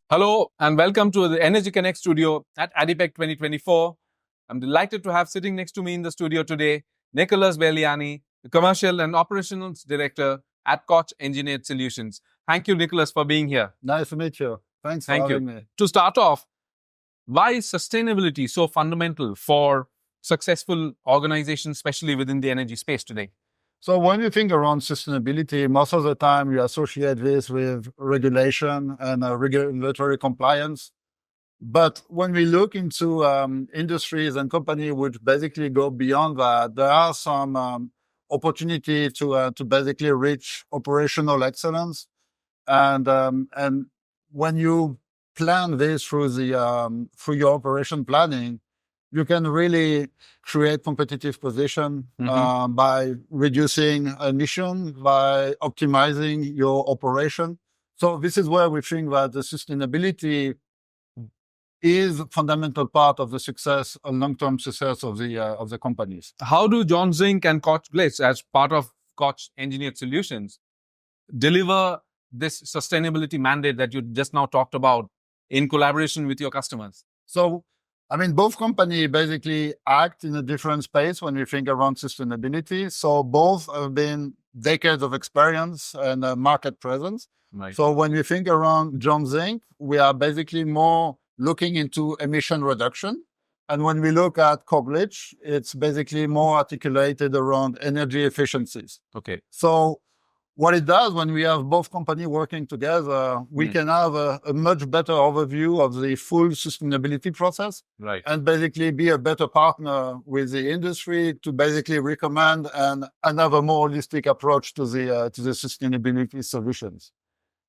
Hello and welcome to the Energy Connect studio at ADIPEC 2024. I'm delighted to have sitting next to me in the studio today, Nicolas Baleani, the Commercial and Operations Director at Koch Engineered Solutions. Thank you, Nicolas, for being here. Nice to meet you. Thanks for Thank having you. me. To start off, why is sustainability so fundamental for successful organizations, especially within the energy space today? So when you think around sustainability, most of the time you associate this with regulation and regulatory compliance. But when we look into industries and companies which basically go beyond that, there are some opportunity to basically reach operational excellence. And when you plan this through your operation planning, you can really create competitive position by reducing emission, by optimizing your operation. So this is where we think that the sustainability is a fundamental part of the success and long-term success of the companies. How do John Zink and Koch-Glitsch, as part of Koch Engineered Solutions, deliver this sustainability mandate that you just now talked about in collaboration with your customers? So, I mean, both companies basically act in a different space when we think around sustainability. So both have been decades of experience and market presence. Right. So when we think around John Zink, we are basically more looking into emission reduction. And when we look at Koch-Glitsch, it's basically more articulated around energy efficiencies. Okay. So what it does when we have both companies working together, we can have a much better overview of the full sustainability process. Right. And basically be a better partner with the industry to basically recommend and have a more holistic approach to the sustainability solutions.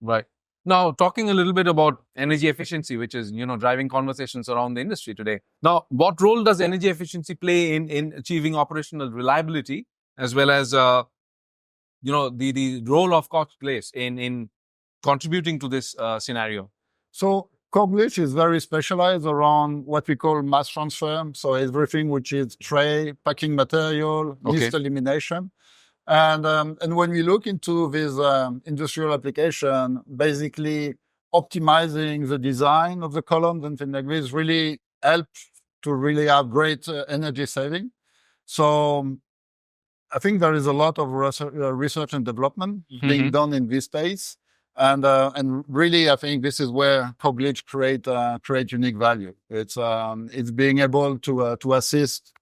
Right. Now, talking a little bit about energy efficiency, which is, driving conversations around the industry today. Now, what role does energy efficiency play in achieving operational reliability, as well as, the role of Koch-Glitsch in contributing to this scenario? So Koch-Glitsch is very specialized around what we call mass transfer. So everything which is tray, packing material, mist elimination. And when we look into this industrial application, basically optimizing the design of the columns and things like this really helps to really have great energy saving. So I think there is a lot of research and development being done in this space. And really, I think this is where Koch-Glitsch create unique value. It's being able to assist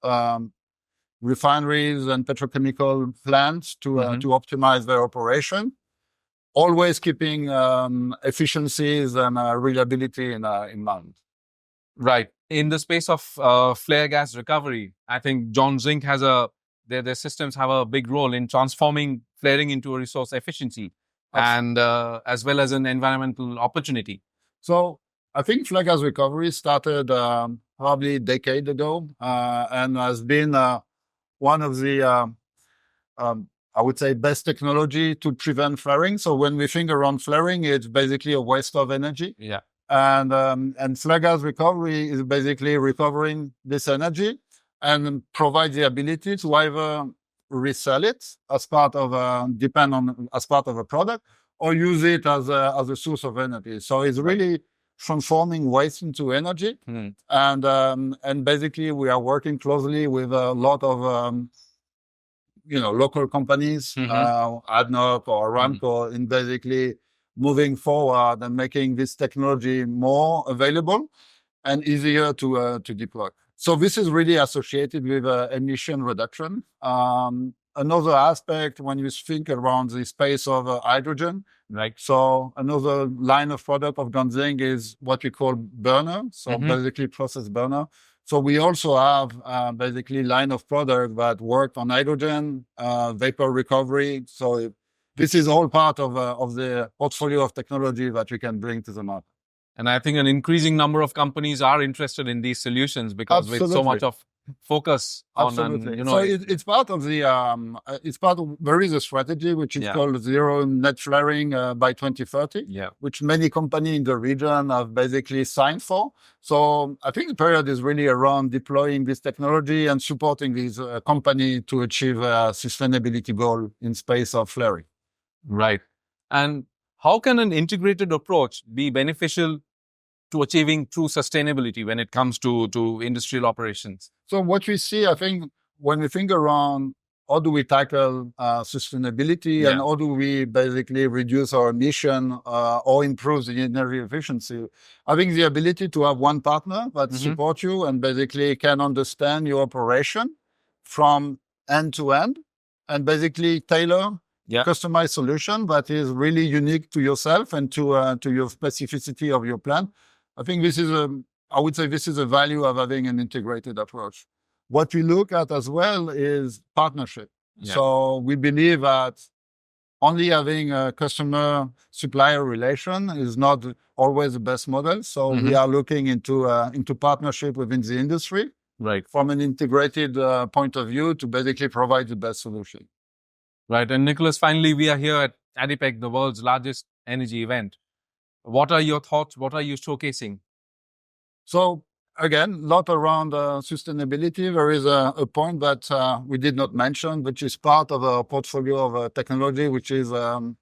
refineries and petrochemical plants to optimize their operation, always keeping efficiencies and reliability in mind. Right. In the space of flare gas recovery, I think John Zink has their systems have a big role in transforming flaring into a resource efficiency and as well as an environmental opportunity. So I think flare gas recovery started probably a decade ago and has been one of the, I would say, best technology to prevent flaring. So when we think around flaring, it's basically a waste of energy. Yeah. And flare gas recovery is basically recovering this energy and provide the ability to either resell it as part of as part of a product or use it as a source of energy. So it's really transforming waste into energy. And basically we are working closely with a lot of local companies, ADNOC or Aramco, in basically moving forward and making this technology more available and easier to deploy. So this is really associated with emission reduction. Another aspect when you think around the space of hydrogen, right? So another line of product of John Zink is what we call burner, so basically process burner. So we also have basically line of product that work on hydrogen, vapor recovery. So this is all part of the portfolio of technology that we can bring to the market. And I think an increasing number of companies are interested in these solutions because with so much of focus on, so it's part of the, there is a strategy which is called zero net flaring by 2030, which many companies in the region have basically signed for. So I think the period is really around deploying this technology and supporting these companies to achieve a sustainability goal in space of flaring. Right. And how can an integrated approach be beneficial to achieving true sustainability when it comes to industrial operations? So what we see, I think, when we think around how do we tackle sustainability and how do we basically reduce our emission or improve the energy efficiency, I think the ability to have one partner that supports you and basically can understand your operation from end to end and basically tailor customized solution that is really unique to yourself and to your specificity of your plant. I think this is I would say this is a value of having an integrated approach. What we look at as well is partnership. So we believe that only having a customer-supplier relation is not always the best model. So we are looking into partnership within the industry, from an integrated point of view to basically provide the best solution. Right. And Nicolas, finally, we are here at ADIPEC, the world's largest energy event. What are your thoughts? What are you showcasing? So again, a lot around sustainability. There is a point that we did not mention, which is part of our portfolio of technology, which is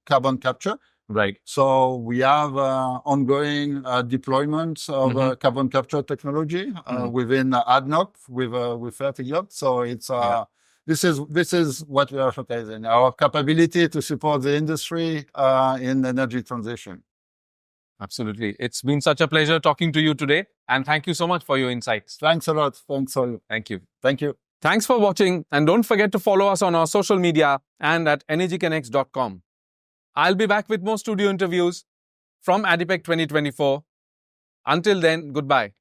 carbon capture. Right. So we have ongoing deployments of carbon capture technology within ADNOC with Fertiglobe. So it's this is what we are showcasing, our capability to support the industry in energy transition. Absolutely. It's been such a pleasure talking to you today. And thank you so much for your insights. Thanks a lot. Thanks all. Thank you. Thank you. Thanks for watching. And don't forget to follow us on our social media and at energyconnects.com. I'll be back with more studio interviews from ADIPEC 2024. Until then, goodbye.